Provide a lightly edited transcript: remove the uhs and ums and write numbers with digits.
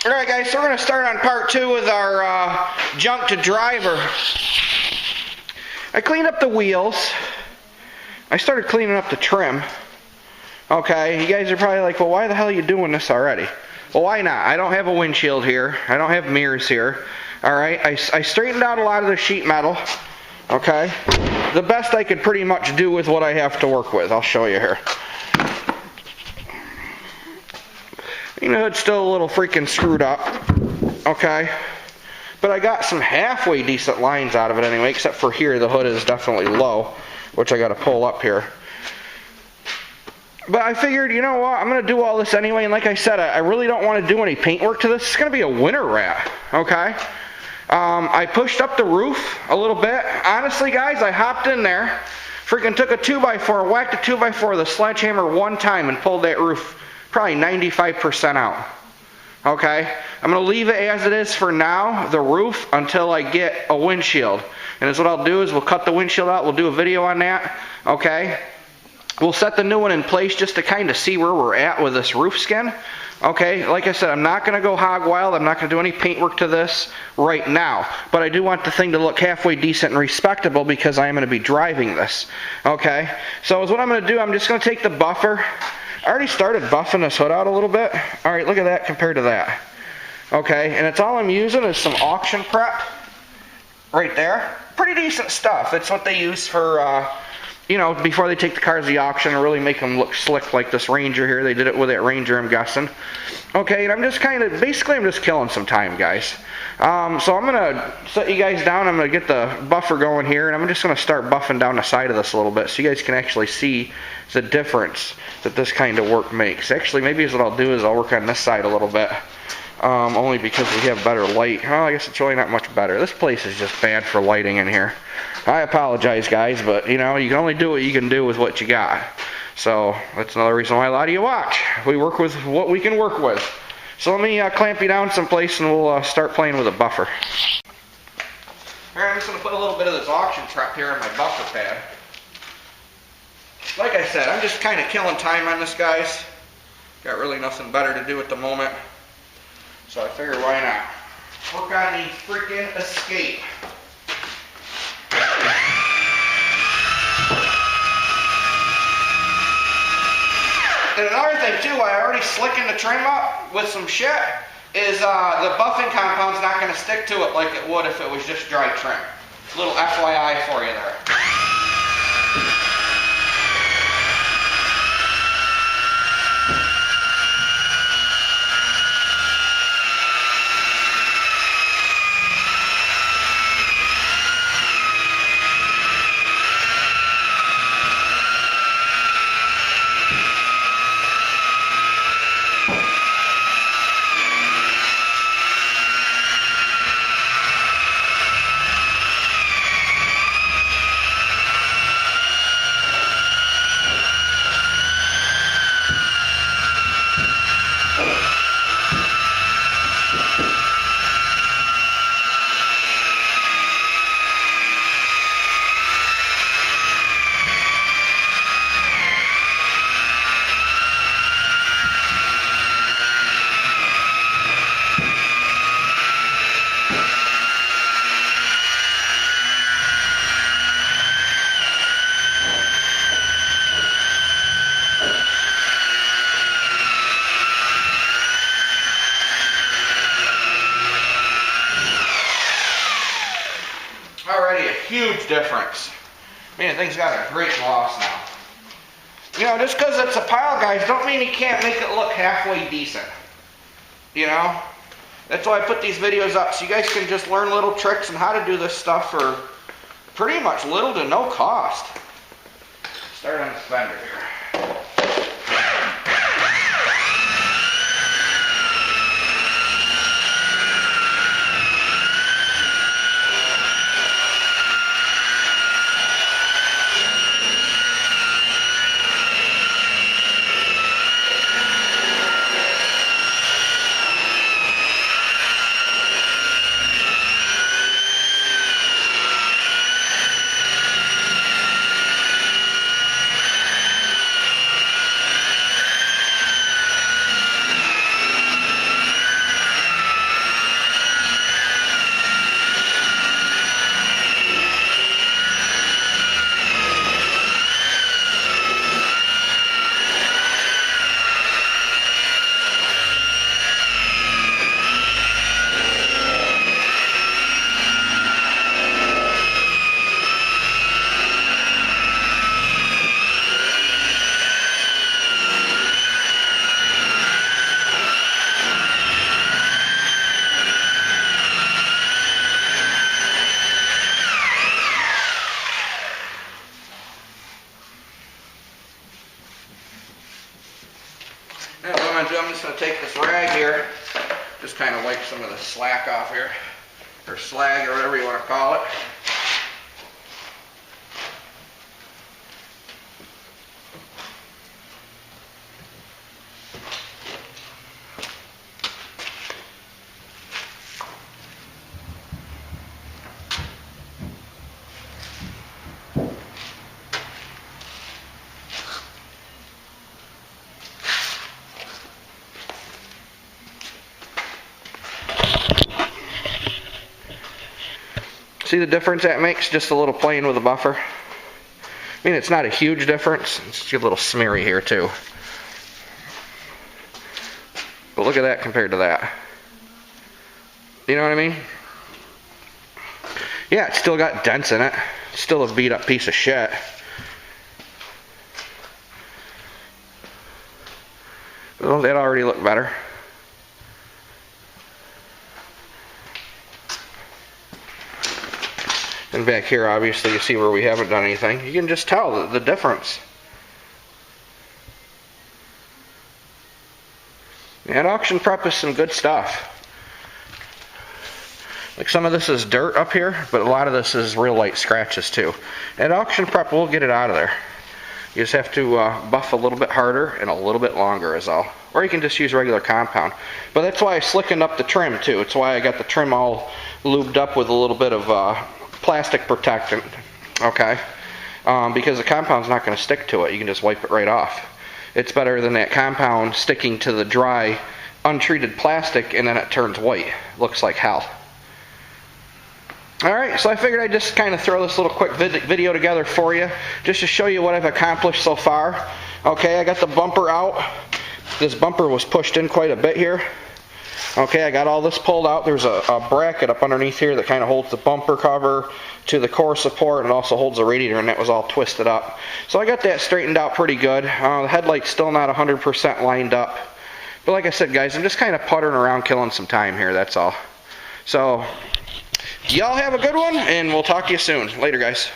Alright guys, so we're going to start on part 2 with our junk to driver. I cleaned up the wheels. I started cleaning up the trim. Okay, you guys are probably like, well, why the hell are you doing this already? Well, why not? I don't have a windshield here. I don't have mirrors here. Alright, I straightened out a lot of the sheet metal. Okay, the best I could pretty much do with what I have to work with. I'll show you here. You know, it's still a little freaking screwed up, okay? But I got some halfway decent lines out of it anyway, except for here, the hood is definitely low, which I got to pull up here. But I figured, you know what, I'm going to do all this anyway, and like I said, I really don't want to do any paint work to this. It's going to be a winter wrap, okay? I pushed up the roof a little bit. Honestly, guys, I hopped in there, freaking took a 2x4, whacked a 2x4 with a sledgehammer one time and pulled that roof probably 95% out. Okay? I'm going to leave it as it is for now, the roof, until I get a windshield. And that's what I'll do is we'll cut the windshield out. We'll do a video on that. Okay? We'll set the new one in place just to kind of see where we're at with this roof skin. Okay? Like I said, I'm not going to go hog wild. I'm not going to do any paint work to this right now. But I do want the thing to look halfway decent and respectable because I am going to be driving this. Okay? So what I'm going to do, I'm just going to take the buffer. I already started buffing this hood out a little bit. Alright, look at that compared to that. Okay, and it's all I'm using is some auction prep. Right there. Pretty decent stuff. It's what they use for, you know, before they take the cars to the auction and really make them look slick like this Ranger here. They did it with that Ranger, I'm guessing. Okay, and I'm just kind of, basically I'm just killing some time, guys. So I'm going to set you guys down. I'm going to get the buffer going here, and I'm just going to start buffing down the side of this a little bit so you guys can actually see the difference that this kind of work makes. Actually, maybe what I'll do is I'll work on this side a little bit, only because we have better light. Well, I guess it's really not much better. This place is just bad for lighting in here. I apologize, guys, but, you know, you can only do what you can do with what you got. So that's another reason why a lot of you watch. We work with what we can work with. So let me clamp you down someplace and we'll start playing with a buffer. Alright, I'm just going to put a little bit of this auction prep here on my buffer pad. Like I said, I'm just kind of killing time on this, guys. Got really nothing better to do at the moment. So I figured why not. Work on the freaking Escape. And another thing too, I already slickened the trim up with some shit, is the buffing compound's not going to stick to it like it would if it was just dry trim. Little FYI for you there. Already a huge difference. Man, thing's got a great gloss now. You know, just because it's a pile, guys, don't mean you can't make it look halfway decent. You know? That's why I put these videos up, so you guys can just learn little tricks on how to do this stuff for pretty much little to no cost. Start on the fender here. And what I'm going to do, I'm just going to take this rag here, just kind of wipe some of the slack off here, or slag, or whatever you want to call it. See the difference that makes, just a little playing with the buffer? I mean, it's not a huge difference. It's just a little smeary here too. But look at that compared to that. You know what I mean? Yeah, it's still got dents in it. It's still a beat up piece of shit. Well, that already looked better. And back here, obviously, you see where we haven't done anything. You can just tell the difference. And Auction Prep is some good stuff. Like some of this is dirt up here, but a lot of this is real light scratches too. At Auction Prep, we'll get it out of there. You just have to buff a little bit harder and a little bit longer is all. Or you can just use regular compound. But that's why I slickened up the trim too. It's why I got the trim all lubed up with a little bit of plastic protectant, okay? Because the compound's not going to stick to it. You can just wipe it right off. It's better than that compound sticking to the dry, untreated plastic and then it turns white. Looks like hell. Alright, so I figured I'd just kind of throw this little quick video together for you, just to show you what I've accomplished so far. Okay, I got the bumper out. This bumper was pushed in quite a bit here. Okay, I got all this pulled out. There's a bracket up underneath here that kind of holds the bumper cover to the core support and also holds the radiator, and that was all twisted up. So I got that straightened out pretty good. The headlight's still not 100% lined up. But like I said, guys, I'm just kind of puttering around killing some time here, that's all. So, y'all have a good one, and we'll talk to you soon. Later, guys.